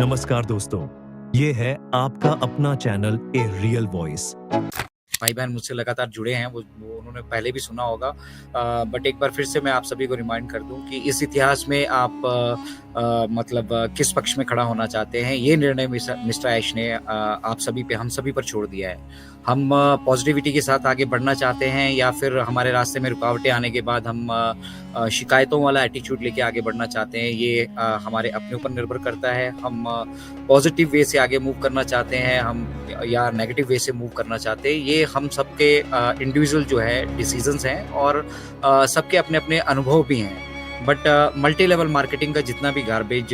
नमस्कार दोस्तों, ये है आपका अपना चैनल ए रियल वॉइस। भाई बहन मुझसे लगातार जुड़े हैं, वो उन्होंने पहले भी सुना होगा, बट एक बार फिर से मैं आप सभी को रिमाइंड कर दूं कि इस इतिहास में आप किस पक्ष में खड़ा होना चाहते हैं। ये निर्णय मिस्टर ऐश ने आप सभी पे, हम सभी पर छोड़ दिया है। हम पॉजिटिविटी के साथ आगे बढ़ना चाहते हैं या फिर हमारे रास्ते में रुकावटें आने के बाद हम शिकायतों वाला एटीट्यूड लेके आगे बढ़ना चाहते हैं। ये हमारे अपने ऊपर निर्भर करता है। हम पॉजिटिव वे से आगे मूव करना चाहते हैं हम या नेगेटिव वे से मूव करना चाहते हैं, ये हम सबके इंडिविजुअल जो है डिसीजंस हैं और सबके अपने अपने अनुभव भी हैं। बट मल्टी लेवल मार्केटिंग का जितना भी गार्बेज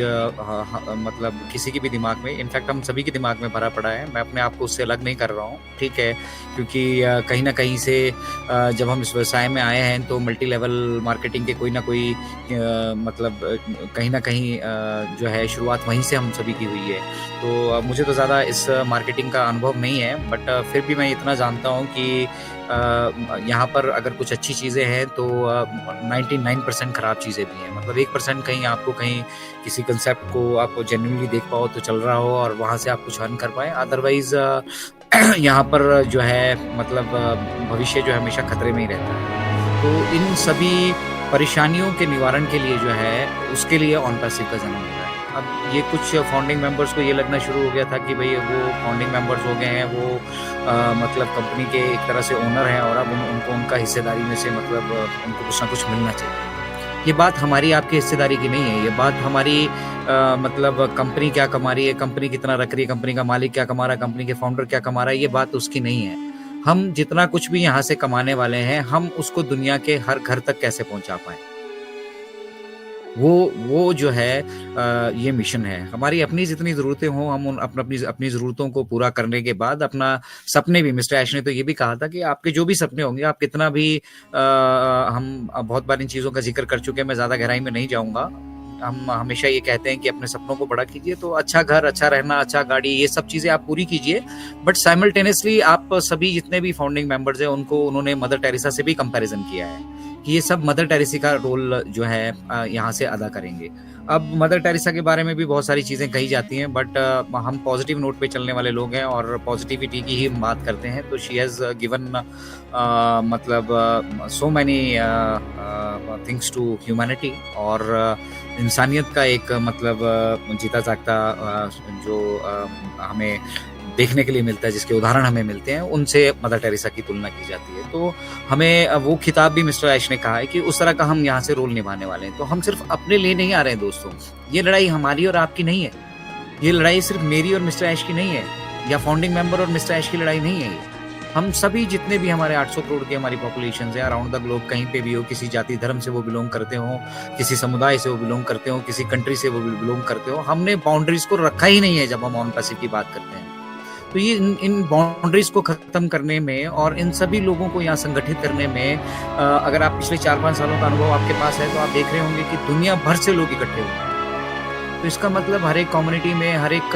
मतलब किसी के भी दिमाग में, इनफैक्ट हम सभी के दिमाग में भरा पड़ा है, मैं अपने आप को उससे अलग नहीं कर रहा हूँ, ठीक है, क्योंकि कहीं ना कहीं से जब हम इस व्यवसाय में आए हैं तो मल्टी लेवल मार्केटिंग के कोई ना कोई कहीं ना कहीं जो है शुरुआत वहीं से हम सभी की हुई है। तो मुझे तो ज़्यादा इस मार्केटिंग का अनुभव नहीं है, बट फिर भी मैं इतना जानता हूँ कि यहाँ पर अगर कुछ अच्छी चीज़ें हैं तो 99% ख़राब चीज़ें भी हैं। मतलब 1% कहीं आपको कहीं किसी कंसेप्ट को आप जेन्युइनली देख पाओ तो चल रहा हो और वहाँ से आप कुछ अर्न कर पाएँ। अदरवाइज़ यहाँ पर जो है भविष्य जो है हमेशा खतरे में ही रहता है। तो इन सभी परेशानियों के निवारण के लिए जो है उसके लिए ऑन पैसिव का जन्म हुआ है। अब ये कुछ फाउंडिंग मेंबर्स को ये लगना शुरू हो गया था कि भाई वो फाउंडिंग मेंबर्स हो गए हैं, वो कंपनी के एक तरह से ओनर हैं और अब उनको उनका हिस्सेदारी में से उनको कुछ ना कुछ मिलना चाहिए। ये बात हमारी आपकी हिस्सेदारी की नहीं है, ये बात हमारी कंपनी क्या कमा रही है, कंपनी कितना रख रही है, कंपनी का मालिक क्या कमा रहा है, कंपनी के फाउंडर क्या कमा रहा है, ये बात उसकी नहीं है। हम जितना कुछ भी यहाँ से कमाने वाले हैं, हम उसको दुनिया के हर घर तक कैसे पहुँचा पाएँ, वो जो है ये मिशन है। हमारी अपनी जितनी ज़रूरतें हों, हम अपनी ज़रूरतों को पूरा करने के बाद अपना सपने भी, मिस्टर ऐश ने तो ये भी कहा था कि आपके जो भी सपने होंगे, आप कितना भी हम बहुत बार इन चीज़ों का जिक्र कर चुके हैं, मैं ज़्यादा गहराई में नहीं जाऊँगा। हम हमेशा ये कहते हैं कि अपने सपनों को बड़ा कीजिए, तो अच्छा घर, अच्छा रहना, अच्छा गाड़ी, ये सब चीज़ें आप पूरी कीजिए, बट साइमल्टेनियसली आप सभी जितने भी फाउंडिंग मेंबर्स हैं उन्होंने मदर टेरेसा से भी कंपैरिजन किया है कि ये सब मदर टेरेसा का रोल जो है यहाँ से अदा करेंगे। अब मदर टेरेसा के बारे में भी बहुत सारी चीज़ें कही जाती हैं, बट हम पॉजिटिव नोट पे चलने वाले लोग हैं और पॉजिटिविटी की ही हम बात करते हैं। तो she has given so many things to humanity और इंसानियत का एक जीता जागता जो हमें देखने के लिए मिलता है, जिसके उदाहरण हमें मिलते हैं, उनसे मदर टेरेसा की तुलना की जाती है। तो हमें वो खिताब भी मिस्टर ऐश ने कहा है कि उस तरह का हम यहाँ से रोल निभाने वाले हैं। तो हम सिर्फ अपने लिए नहीं आ रहे हैं दोस्तों, ये लड़ाई हमारी और आपकी नहीं है, ये लड़ाई सिर्फ मेरी और मिस्टर ऐश की नहीं है, या फाउंडिंग मेंबर और मिस्टर ऐश की लड़ाई नहीं है। ये हम सभी जितने भी हमारे 800 करोड़ की हमारी पॉपुलेशन है अराउंड द ग्लोब, कहीं पे भी हो, किसी जाति धर्म से वो बिलोंग करते हो, किसी समुदाय से वो बिलोंग करते हो, किसी कंट्री से वो बिलोंग करते हो, हमने बाउंड्रीज को रखा ही नहीं है जब हम ऑन पैसिव की बात करते हैं। तो ये इन बाउंड्रीज को खत्म करने में और इन सभी लोगों को यहाँ संगठित करने में अगर आप पिछले 4-5 सालों का अनुभव आपके पास है तो आप देख रहे होंगे कि दुनिया भर से लोग इकट्ठे हुए हैं। तो इसका मतलब हर एक कम्युनिटी में, हर एक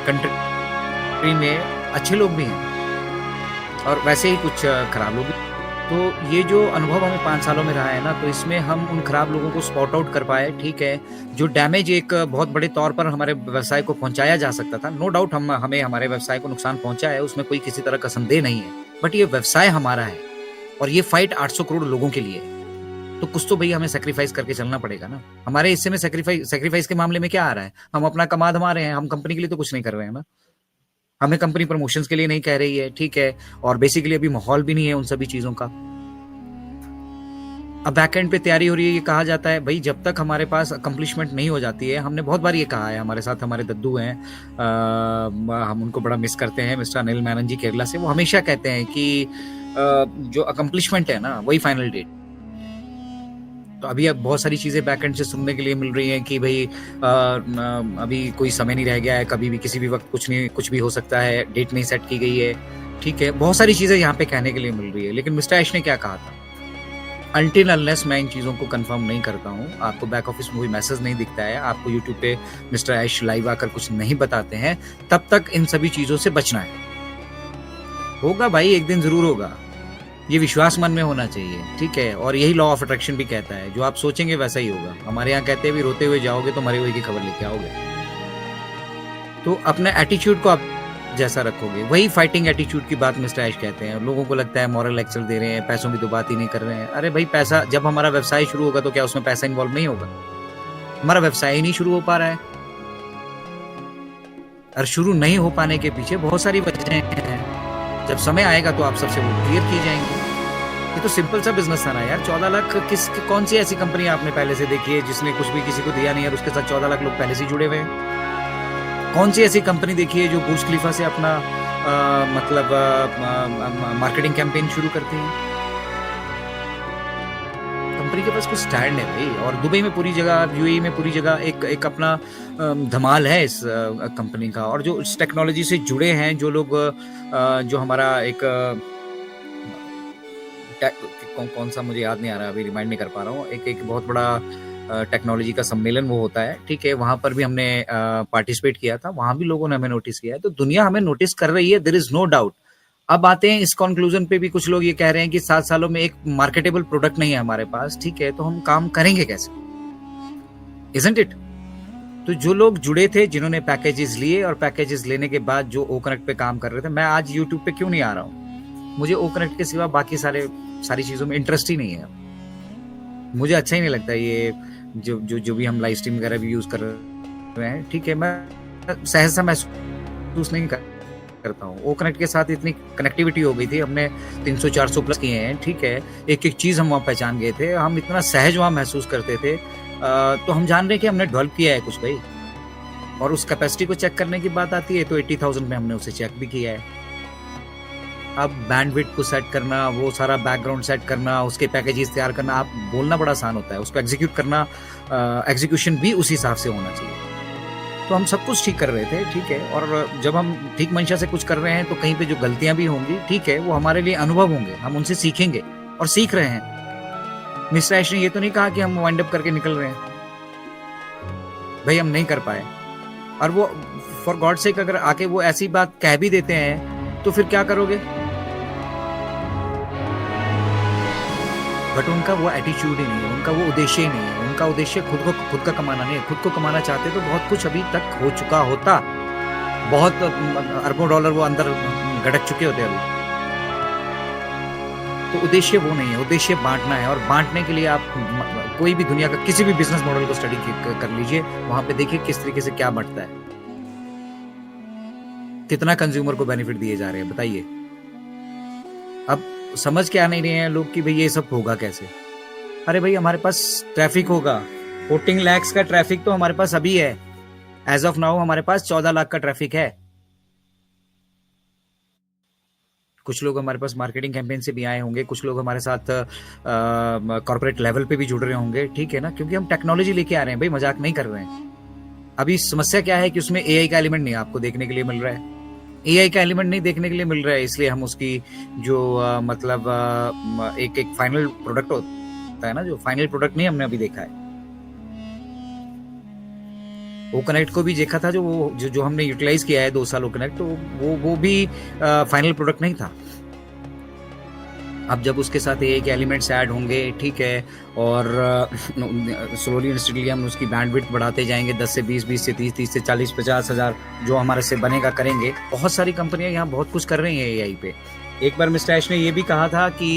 कंट्री में अच्छे लोग भी हैं और वैसे ही कुछ खराब लोग भी। तो ये जो अनुभव हमें 5 सालों में रहा है ना, तो इसमें हम उन खराब लोगों को स्पॉट आउट कर पाए, ठीक है। जो डैमेज एक बहुत बड़े तौर पर हमारे व्यवसाय को पहुंचाया जा सकता था, नो डाउट हमें हमारे व्यवसाय को नुकसान पहुंचा है, उसमें कोई किसी तरह का संदेह नहीं है, बट ये व्यवसाय हमारा है और ये फाइट 800 करोड़ लोगों के लिए है। तो कुछ तो भैया हमें सेक्रीफाइस करके चलना पड़ेगा ना। हमारे हिस्से में सेक्रीफाइस के मामले में क्या आ रहा है? हम अपना कमा धमा रहे हैं, हम कंपनी के लिए तो कुछ नहीं कर रहे हैं ना। हमें कंपनी प्रमोशंस के लिए नहीं कह रही है, ठीक है, और बेसिकली अभी माहौल भी नहीं है उन सभी चीजों का। अब बैक एंड पे तैयारी हो रही है, ये कहा जाता है भाई जब तक हमारे पास अकम्पलिशमेंट नहीं हो जाती है, हमने बहुत बार ये कहा है, हमारे साथ हमारे दद्दू हैं, हम उनको बड़ा मिस करते हैं, मिस्टर अनिल मैनन जी केरला से, वो हमेशा कहते हैं कि जो अकम्पलिशमेंट है ना वही फाइनल डेट। तो अभी अब बहुत सारी चीज़ें बैक एंड से सुनने के लिए मिल रही हैं कि भाई अभी कोई समय नहीं रह गया है, कभी भी किसी भी वक्त कुछ भी हो सकता है, डेट नहीं सेट की गई है, ठीक है, बहुत सारी चीज़ें यहाँ पे कहने के लिए मिल रही है। लेकिन मिस्टर ऐश ने क्या कहा था, अनटिल अनलेस मैं इन चीज़ों को कंफर्म नहीं करता हूँ, आपको बैक ऑफिस में कोई मैसेज नहीं दिखता है, आपको यूट्यूब पे मिस्टर ऐश लाइव आकर कुछ नहीं बताते हैं, तब तक इन सभी चीज़ों से बचना है। होगा भाई, एक दिन ज़रूर होगा, ये विश्वास मन में होना चाहिए, ठीक है? और यही लॉ ऑफ अट्रैक्शन भी कहता है, जो आप सोचेंगे वैसा ही होगा। हमारे यहाँ कहते हैं भी रोते हुए जाओगे तो मरे हुए की खबर लेके आओगे। तो अपने एटीट्यूड को आप जैसा रखोगे, वही फाइटिंग एटीट्यूड की बात मिस्टर ऐश कहते हैं। लोगों को लगता है मॉरल लेक्चर दे रहे हैं, पैसों की तो बात ही नहीं कर रहे हैं। अरे भाई, पैसा जब हमारा व्यवसाय शुरू होगा तो क्या उसमें पैसा इन्वॉल्व नहीं होगा? हमारा व्यवसाय ही नहीं शुरू हो पा रहा है, और शुरू नहीं हो पाने के पीछे बहुत सारी वजहें हैं। जब समय आएगा तो आप सबसे वो क्लियर की जाएंगी। ये तो सिंपल सा बिजनेस था ना यार। 14 लाख कौन सी ऐसी कंपनी आपने पहले से देखी है जिसने कुछ भी किसी को दिया नहीं है और उसके साथ 14 लाख लोग पहले से जुड़े हुए हैं? कौन सी ऐसी कंपनी देखी है जो बुर्ज खलीफा से अपना मार्केटिंग कैंपेन शुरू करती है? कंपनी के पास कुछ स्टैंड है भाई। और दुबई में पूरी जगह, यूएई में पूरी जगह एक अपना धमाल है इस कंपनी का। और जो इस टेक्नोलॉजी से जुड़े हैं जो लोग, जो हमारा एक कौन सा मुझे याद नहीं आ रहा, अभी रिमाइंड नहीं कर पा रहा हूँ। एक बहुत बड़ा टेक्नोलॉजी का सम्मेलन वो होता है, ठीक है? वहां पर भी हमने पार्टिसिपेट किया था, वहां भी लोगों ने हमें नोटिस किया है। तो दुनिया हमें नोटिस कर रही है, देयर इज नो डाउट। अब आते हैं इस कंक्लूजन पे भी। कुछ लोग ये कह रहे हैं कि 7 सालों में एक मार्केटेबल प्रोडक्ट नहीं है हमारे पास, ठीक है? तो हम काम करेंगे कैसे? Isn't it? तो जो लोग जुड़े थे, जिन्होंने पैकेजेस लिए और पैकेजेस लेने के बाद जो ओ कनेक्ट पे काम कर रहे थे, मैं आज यूट्यूब पे क्यों नहीं आ रहा हूँ? मुझे ओ कनेक्ट के सिवा बाकी सारी चीजों में इंटरेस्ट ही नहीं है। मुझे अच्छा ही नहीं लगता ये जो भी हम लाइव स्ट्रीम वगैरह भी यूज कर रहे हैं, ठीक है? मैं सहसा महसूस नहीं करता हूँ। ओ कनेक्ट के साथ इतनी कनेक्टिविटी हो गई थी, हमने 300-400 प्लस किए हैं, ठीक है? एक एक चीज हम वहाँ पहचान गए थे, हम इतना सहज वहाँ महसूस करते थे। तो हम जान रहे हैं कि हमने डेवलप किया है कुछ भाई। और उस कैपेसिटी को चेक करने की बात आती है तो 80,000 में हमने उसे चेक भी किया है। अब बैंडविड्थ को सेट करना, वो सारा बैकग्राउंड सेट करना, उसके पैकेजेस तैयार करना, आप बोलना बड़ा आसान होता है, उसको एग्जीक्यूट करना, एग्जीक्यूशन भी उसी हिसाब से होना चाहिए। तो हम सब कुछ ठीक कर रहे थे, ठीक है? और जब हम ठीक मंशा से कुछ कर रहे हैं तो कहीं पे जो गलतियां भी होंगी, ठीक है, वो हमारे लिए अनुभव होंगे, हम उनसे सीखेंगे और सीख रहे हैं। मिस्टर ऐश ने ये तो नहीं कहा कि हम वाइंड अप करके निकल रहे हैं। भाई हम नहीं कर पाए, और वो फॉर गॉड सेक अगर आके वो ऐसी बात कह भी देते हैं तो फिर क्या करोगे? बट उनका वो एटीट्यूड ही नहीं है, उनका वो उद्देश्य ही नहीं है। उनका उद्देश्य खुद का कमाना नहीं है। खुद को कमाना चाहते तो बहुत कुछ अभी तक हो चुका होता, बहुत अरबों डॉलर वो अंदर गड़क चुके होते अभी। तो उद्देश्य वो नहीं है, उद्देश्य बांटना है। और बांटने के लिए आप कोई भी दुनिया का किसी भी बिजनेस मॉडल को स्टडी कर लीजिए, वहां पे देखिए किस तरीके से क्या बढ़ता है, कितना कंज्यूमर को बेनिफिट दिए जा रहे हैं, बताइए। अब समझ क्या नहीं रहे हैं लोग कि भाई ये सब होगा कैसे? अरे भाई हमारे पास ट्रैफिक होगा, 14 लाख का ट्रैफिक तो हमारे पास अभी है। एज ऑफ नाउ हमारे पास 14 लाख का ट्रैफिक है। कुछ लोग हमारे पास मार्केटिंग कैंपेन से भी आए होंगे, कुछ लोग हमारे साथ कॉर्पोरेट लेवल पे भी जुड़ रहे होंगे, ठीक है ना? क्योंकि हम टेक्नोलॉजी लेके आ रहे हैं भाई, मजाक नहीं कर रहे हैं। अभी समस्या क्या है कि उसमें एआई का एलिमेंट नहीं आपको देखने के लिए मिल रहा है। एआई का एलिमेंट नहीं देखने के लिए मिल रहा है, इसलिए हम उसकी जो मतलब एक फाइनल प्रोडक्ट होता है ना, जो फाइनल प्रोडक्ट नहीं हमने अभी देखा है। ओ कनेक्ट को भी देखा था, जो हमने यूटिलाइज किया है 2 साल ओ कनेक्ट, तो वो भी फाइनल प्रोडक्ट नहीं था। अब जब उसके साथ एआई के एलिमेंट्स ऐड होंगे, ठीक है, और स्लोली एंड स्टेडीली हम उसकी बैंडविड्थ बढ़ाते जाएंगे, 10 से 20, 20 से 30, 30 से 40, 50 हज़ार जो हमारे से बनेगा करेंगे। बहुत सारी कंपनियां यहाँ बहुत कुछ कर रही हैं एआई पे। एक बार मिस्टर ऐश ने ये भी कहा था कि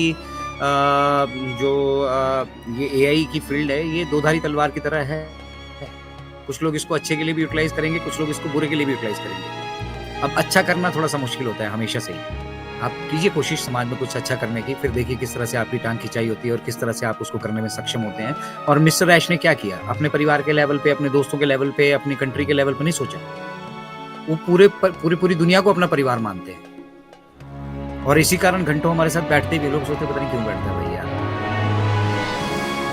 ये एआई की फील्ड है, ये दो-धारी तलवार की तरह है। कुछ लोग इसको अच्छे के लिए भी यूटिलाइज करेंगे, कुछ लोग इसको बुरे के लिए भी यूटिलाइज करेंगे। अब अच्छा करना थोड़ा सा मुश्किल होता है हमेशा से ही। आप कीजिए कोशिश समाज में कुछ अच्छा करने की, फिर देखिए किस तरह से आपकी टांग खिंचाई होती है और किस तरह से आप उसको करने में सक्षम होते हैं। और मिस्टर ऐश ने क्या किया? अपने परिवार के लेवल पे, अपने दोस्तों के लेवल पे, अपनी कंट्री के लेवल पे नहीं सोचा। वो पूरी दुनिया को अपना परिवार मानते हैं, और इसी कारण घंटों हमारे साथ बैठते भी। लोग सोचते पता नहीं क्यों बैठते हैं भैया।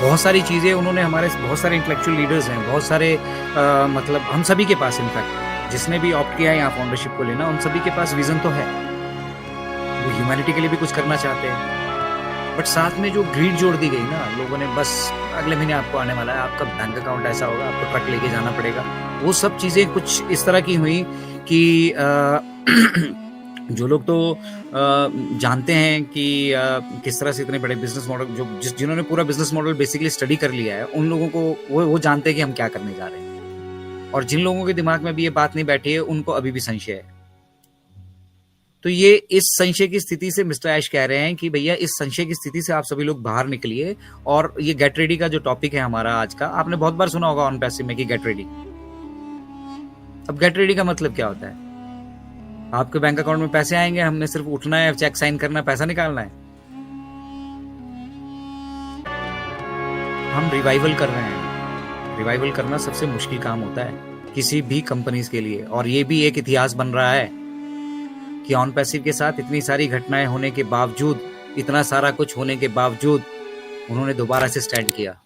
बहुत सारी चीजें उन्होंने, हमारे बहुत सारे इंटेलेक्चुअल लीडर्स हैं, बहुत सारे मतलब हम सभी के पास, इनफैक्ट जिसने भी ऑप्ट किया है यहाँ फाउंडरशिप को लेना, उन सभी के पास विजन तो है, वो ह्यूमैनिटी के लिए भी कुछ करना चाहते हैं। बट साथ में जो ग्रीड जोड़ दी गई ना लोगों ने, बस अगले महीने आपको आने वाला है, आपका बैंक अकाउंट ऐसा होगा, आपको ट्रक लेके जाना पड़ेगा, वो सब चीजें कुछ इस तरह की हुई कि जो लोग तो जानते हैं कि किस तरह से इतने बड़े बिजनेस मॉडल जिन्होंने पूरा बिजनेस मॉडल बेसिकली स्टडी कर लिया है, उन लोगों को वो जानते हैं कि हम क्या करने जा रहे हैं। और जिन लोगों के दिमाग में भी ये बात नहीं बैठी है, उनको अभी भी संशय है। तो ये इस संशय की स्थिति से मिस्टर ऐश कह रहे हैं कि भैया इस संशय की स्थिति से आप सभी लोग बाहर निकलिए। और ये गेट रेडी का जो टॉपिक है हमारा आज का, आपने बहुत बार सुना होगा ऑन पैसिव में कि गेट रेडी। अब गेट रेडी का मतलब क्या होता है? आपके बैंक अकाउंट में पैसे आएंगे, हमने सिर्फ उठना है, चेक साइन करना है, पैसा निकालना है। हम रिवाइवल कर रहे हैं। रिवाइवल करना सबसे मुश्किल काम होता है किसी भी कंपनीज के लिए। और ये भी एक इतिहास बन रहा है कि ऑन पैसिव के साथ इतनी सारी घटनाएं होने के बावजूद, इतना सारा कुछ होने के बावजूद, उन्होंने दोबारा से स्टैंड किया।